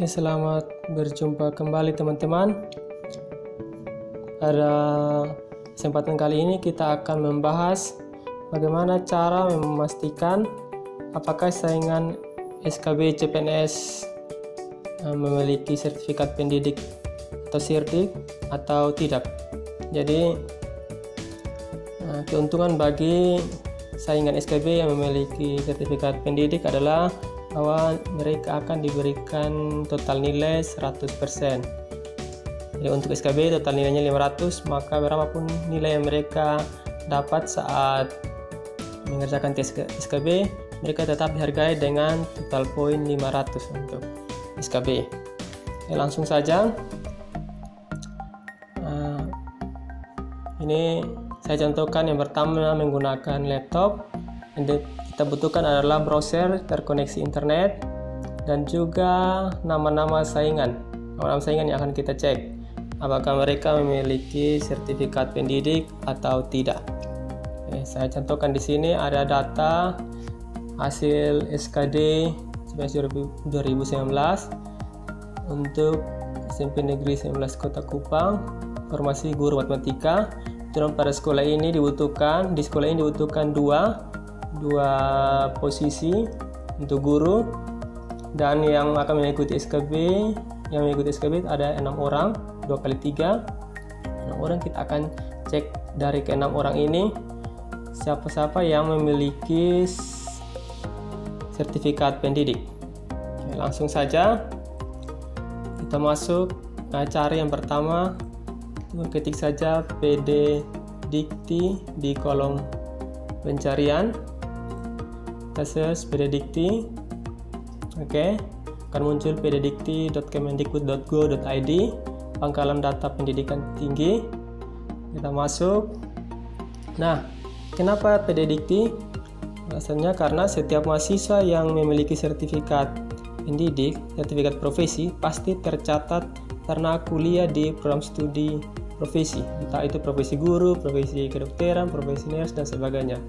Selamat berjumpa kembali teman-teman. Pada kesempatan kali ini kita akan membahas bagaimana cara memastikan apakah saingan SKB CPNS memiliki sertifikat pendidik atau SIRDIK atau tidak. Jadi keuntungan bagi saingan SKB yang memiliki sertifikat pendidik adalah bahwa mereka akan diberikan total nilai 100%. Jadi untuk SKB total nilainya 500, maka berapapun nilai yang mereka dapat saat mengerjakan tes SKB, mereka tetap dihargai dengan total poin 500 untuk SKB. Oke, langsung saja. Ini saya contohkan yang pertama menggunakan laptop. Yang kita butuhkan adalah browser terkoneksi internet dan juga nama-nama saingan. Nama-nama saingan yang akan kita cek apakah mereka memiliki sertifikat pendidik atau tidak. Saya contohkan di sini ada data hasil SKD 2019 untuk SMP Negeri 19 Kota Kupang, formasi guru matematika. Dan pada sekolah ini dibutuhkan dua posisi untuk guru, dan yang akan mengikuti SKB ada 6 orang, 2 kali 3 6 orang. Kita akan cek dari ke-6 orang ini siapa-siapa yang memiliki sertifikat pendidik. Oke, langsung saja kita masuk. Cari yang pertama, ketik saja PD Dikti di kolom pencarian. Kita search PD Dikti. Oke, akan muncul pddikti.kemendikbud.go.id, pangkalan data pendidikan tinggi. Kita masuk. Nah, kenapa PD Dikti? Alasannya karena setiap mahasiswa yang memiliki sertifikat pendidik, sertifikat profesi, pasti tercatat karena kuliah di program studi profesi, entah itu profesi guru, profesi kedokteran, profesi nurse, dan sebagainya.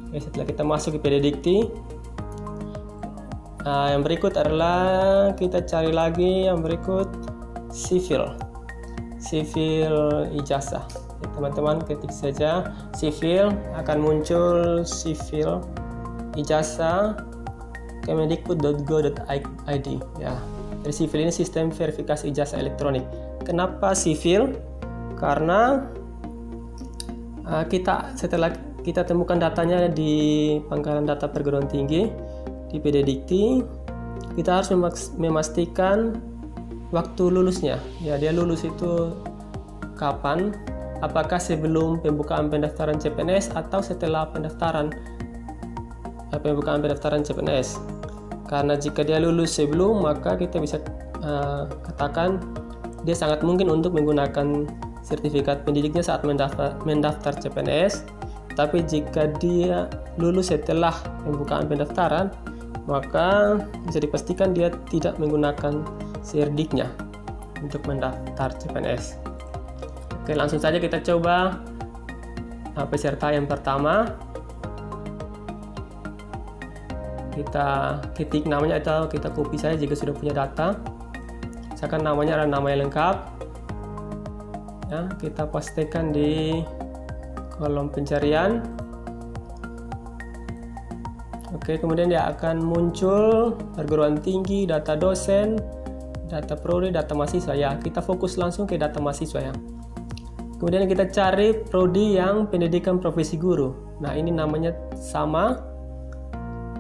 Oke, setelah kita masuk ke PD Dikti, yang berikut adalah kita cari lagi yang berikut sivil ijazah. Teman-teman ketik saja sivil, akan muncul sivil ijazah kemendikbud.go.id ya. Jadi sivil ini sistem verifikasi ijazah elektronik. Kenapa sivil? Karena setelah kita temukan datanya di pangkalan data perguruan tinggi di PD Dikti, kita harus memastikan waktu lulusnya. Ya, dia lulus itu kapan? Apakah sebelum pembukaan pendaftaran CPNS atau setelah pembukaan pendaftaran CPNS? Karena jika dia lulus sebelum, maka kita bisa katakan dia sangat mungkin untuk menggunakan sertifikat pendidiknya saat mendaftar CPNS. Tapi jika dia lulus setelah pembukaan pendaftaran, maka bisa dipastikan dia tidak menggunakan SIRDIK-nya untuk mendaftar CPNS. Oke, langsung saja kita coba peserta yang pertama. Kita ketik namanya atau kita copy saja jika sudah punya data. Misalkan namanya adalah nama yang lengkap. Ya, kita pastikan di kolom pencarian. Oke, kemudian dia akan muncul perguruan tinggi, data dosen, data prodi, data mahasiswa ya. Kita fokus langsung ke data mahasiswa ya. Kemudian kita cari prodi yang pendidikan profesi guru. Nah, ini namanya sama.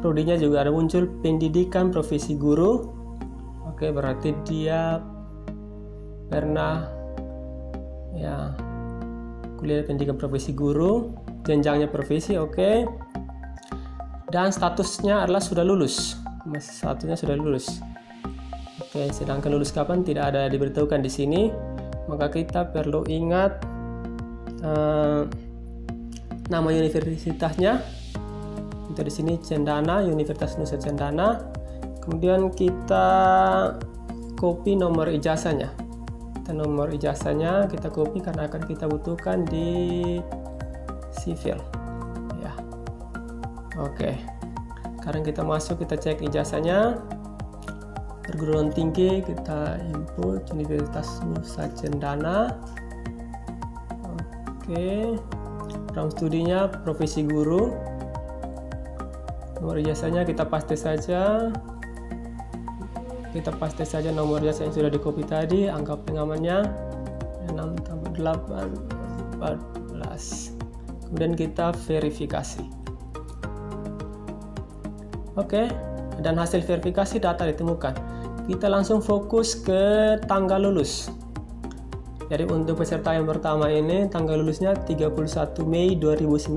Prodinya juga ada muncul pendidikan profesi guru. Oke, berarti dia pernah ya kuliah pendidikan profesi guru, jenjangnya profesi, oke. Dan statusnya adalah sudah lulus. Statusnya sudah lulus. Oke, sedangkan lulus kapan tidak ada diberitahukan di sini. Maka kita perlu ingat nama universitasnya. Untuk di sini Cendana, Universitas Nusa Cendana. Kemudian kita copy nomor ijazahnya. Nomor ijazahnya kita copy karena akan kita butuhkan di sivil ya. Oke, sekarang kita masuk, kita cek ijazahnya. perguruan tinggi kita input Universitas Nusa Cendana. Oke, program studinya profesi guru. Nomor ijazahnya kita paste saja. Kita paste saja nomor ijazah yang sudah di copy tadi, angka pengamannya 6 tambah 8 14. Kemudian kita verifikasi. Oke, dan hasil verifikasi data ditemukan. Kita langsung fokus ke tanggal lulus. Jadi untuk peserta yang pertama ini tanggal lulusnya 31 Mei 2019.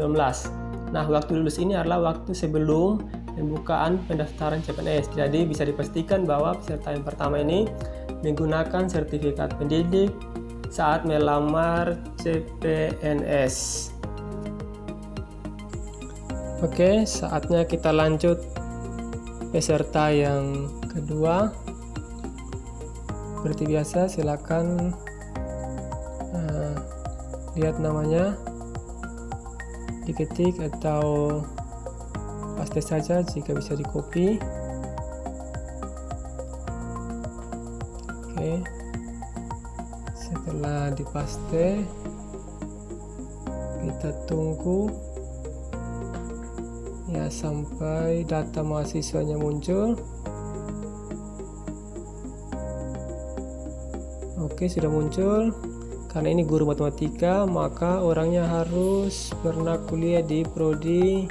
Nah, waktu lulus ini adalah waktu sebelum pembukaan pendaftaran CPNS. Jadi bisa dipastikan bahwa peserta yang pertama ini menggunakan sertifikat pendidik saat melamar CPNS. Oke, saatnya kita lanjut peserta yang kedua. Seperti biasa, silakan lihat namanya, diketik atau paste saja jika bisa di copy. Oke, setelah dipaste kita tunggu ya sampai data mahasiswanya muncul. Oke, sudah muncul. Karena ini guru matematika, maka orangnya harus pernah kuliah di prodi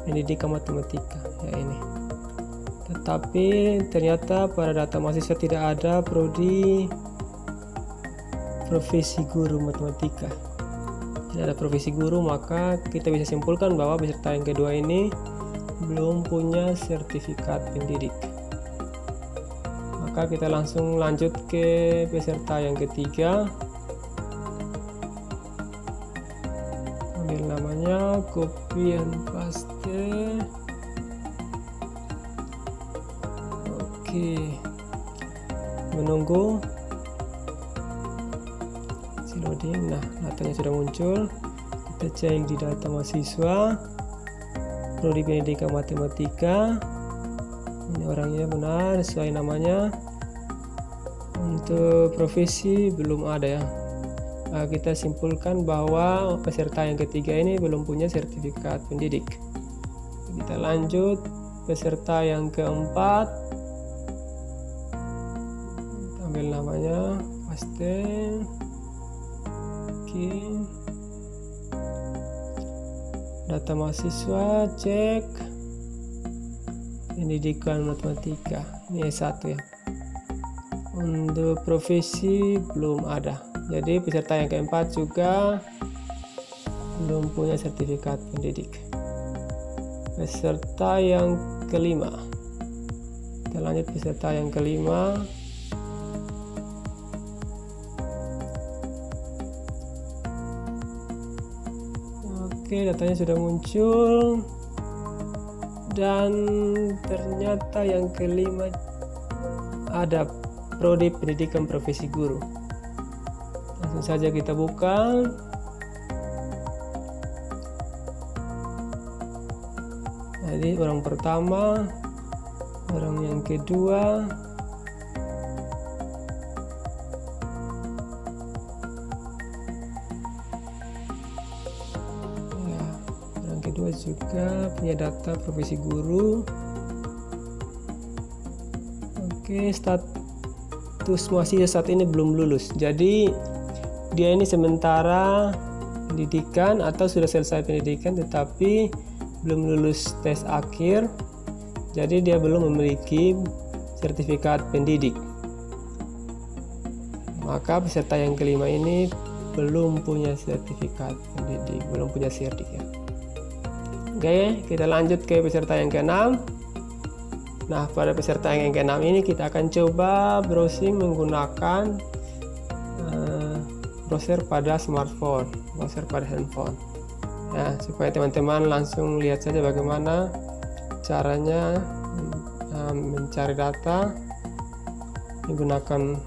pendidikan matematika, ya ini. Tetapi ternyata pada data mahasiswa tidak ada prodi profesi guru matematika. Tidak ada profesi guru, maka kita bisa simpulkan bahwa peserta yang kedua ini belum punya sertifikat pendidik. Maka kita langsung lanjut ke peserta yang ketiga. Ambil namanya, copy and paste. Oke, menunggu si loading. Nah, datanya sudah muncul. Kita cek di data mahasiswa prodi pendidikan matematika. Ini orangnya benar sesuai namanya. Untuk profesi belum ada ya. Kita simpulkan bahwa peserta yang ketiga ini belum punya sertifikat pendidik. Kita lanjut peserta yang keempat. Ambil namanya, paste. Oke. Data mahasiswa, cek pendidikan matematika. Ini S1 ya. Untuk profesi belum ada. Jadi peserta yang keempat juga belum punya sertifikat pendidik. Peserta yang kelima. Kita lanjut peserta yang kelima. Oke, datanya sudah muncul. Dan ternyata yang kelima ada prodi pendidikan profesi guru. Langsung saja kita buka. Jadi orang pertama, orang yang kedua, ya, orang kedua juga punya data profesi guru. Oke, status mahasiswa saat ini belum lulus. Jadi dia ini sementara pendidikan atau sudah selesai pendidikan tetapi belum lulus tes akhir. Jadi dia belum memiliki sertifikat pendidik. Maka peserta yang kelima ini belum punya sertifikat pendidik, belum punya sertifikat. Oke, kita lanjut ke peserta yang keenam. Nah, pada peserta yang keenam ini kita akan coba browsing menggunakan browser pada smartphone, browser pada handphone. Ya, supaya teman-teman langsung lihat saja bagaimana caranya mencari data menggunakan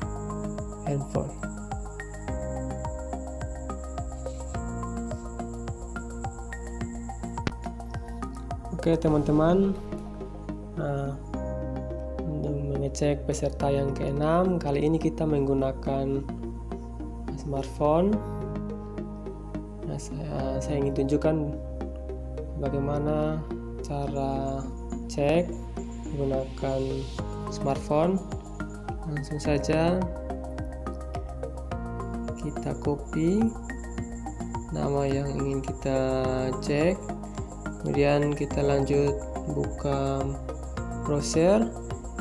handphone. Oke teman-teman, ngecek peserta yang ke-6. Kali ini kita menggunakan smartphone. Nah, saya ingin tunjukkan bagaimana cara cek menggunakan smartphone. Langsung saja kita copy nama yang ingin kita cek, kemudian kita lanjut buka browser.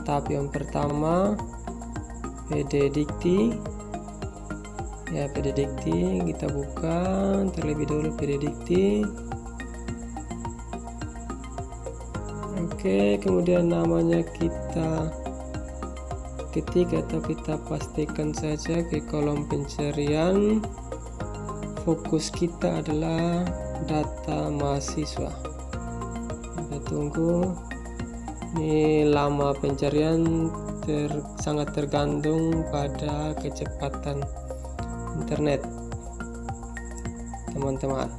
Tahap yang pertama PDDikti ya, PDDikti kita buka terlebih dahulu PDDikti. Oke, kemudian namanya kita ketik atau kita pastikan saja ke kolom pencarian. Fokus kita adalah data mahasiswa. Kita tunggu. Ini lama pencarian sangat tergantung pada kecepatan internet teman-teman.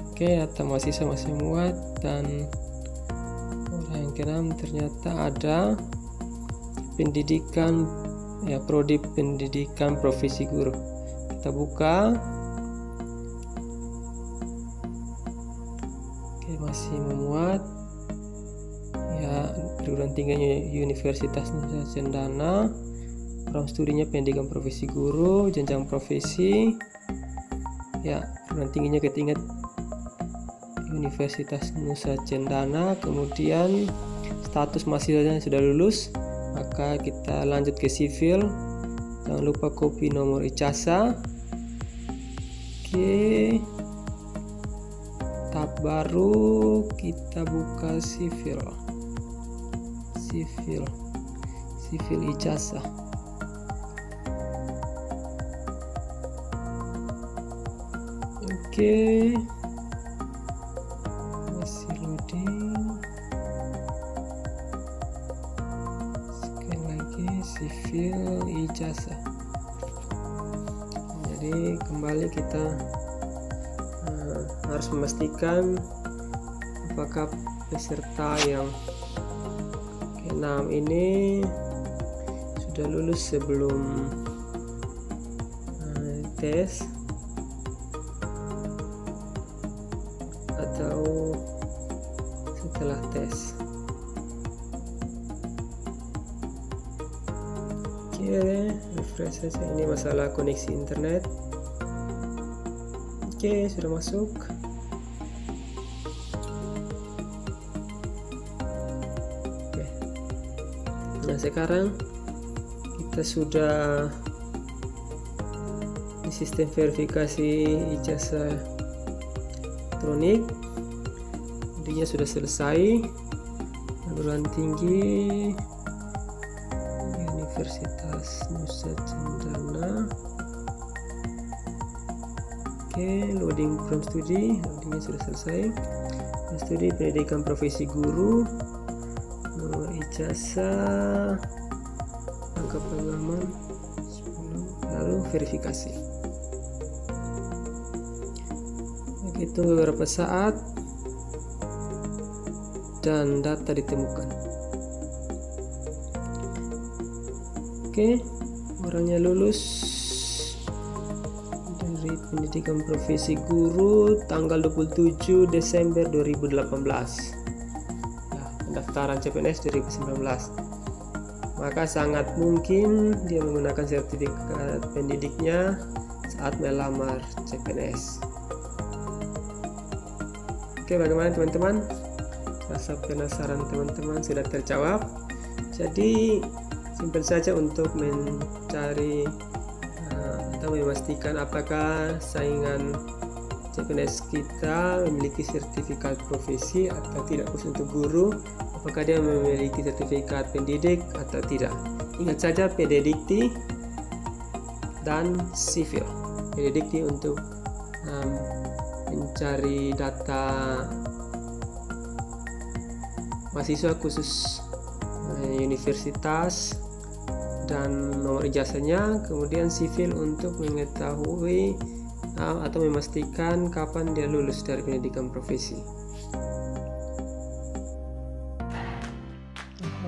Oke, data mahasiswa masih muat, dan yang ke-6 ternyata ada pendidikan ya, prodi pendidikan profesi guru. Kita buka. Oke, masih memuat ya, perguruan tingginya Universitas Nusa Cendana, program studinya pendidikan profesi guru, jenjang profesi ya, perguruan tingginya ketingkat Universitas Nusa Cendana. Kemudian status mahasiswanya sudah lulus, maka kita lanjut ke sivil. Jangan lupa copy nomor ijazah. Oke, tab baru kita buka sivil ijazah. Oke, sivil ijazah. Jadi kembali kita harus memastikan apakah peserta yang ke-6 ini sudah lulus sebelum tes atau setelah tes. Oke, refresh saja. Ini masalah koneksi internet. Oke, sudah masuk. Oke. Nah, sekarang kita sudah di sistem verifikasi ijazah elektronik. Intinya sudah selesai. Perguruan tinggi Universitas Nusa Cendana. Oke, loading from studi, loadingnya sudah selesai. Studi pendidikan profesi guru, nomor ijazah, angka pengalaman 10, lalu verifikasi. Oke, tunggu beberapa saat dan data ditemukan. Oke, orangnya lulus dari pendidikan profesi guru tanggal 27 Desember 2018. Nah, pendaftaran CPNS 2019. Maka sangat mungkin dia menggunakan sertifikat pendidiknya saat melamar CPNS. Oke, bagaimana teman-teman? Rasa penasaran teman-teman sudah terjawab. Jadi simpel saja untuk mencari atau memastikan apakah saingan CPNS kita memiliki sertifikat profesi atau tidak, khusus untuk guru, apakah dia memiliki sertifikat pendidik atau tidak. Ingat saja PDDikti dan sivil. PDDikti untuk mencari data mahasiswa khusus universitas dan nomor ijazahnya, kemudian sivil untuk mengetahui atau memastikan kapan dia lulus dari pendidikan profesi.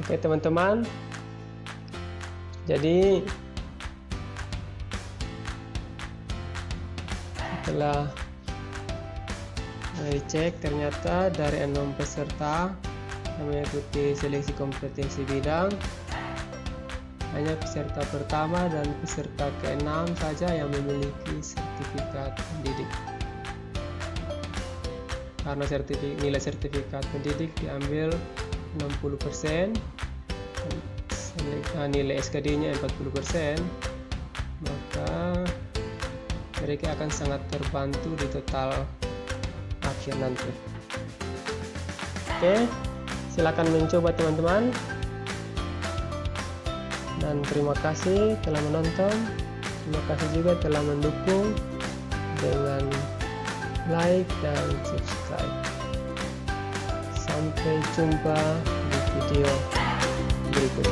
Oke teman-teman, jadi setelah dicek ternyata dari 6 peserta yang mengikuti seleksi kompetensi bidang, hanya peserta pertama dan peserta ke-6 saja yang memiliki sertifikat pendidik. Karena nilai sertifikat pendidik diambil 60%, nilai SKD-nya 40%, maka mereka akan sangat terbantu di total akhir nanti. Oke, silakan mencoba teman-teman. Dan terima kasih telah menonton. Terima kasih juga telah mendukung dengan like dan subscribe. Sampai jumpa di video berikutnya.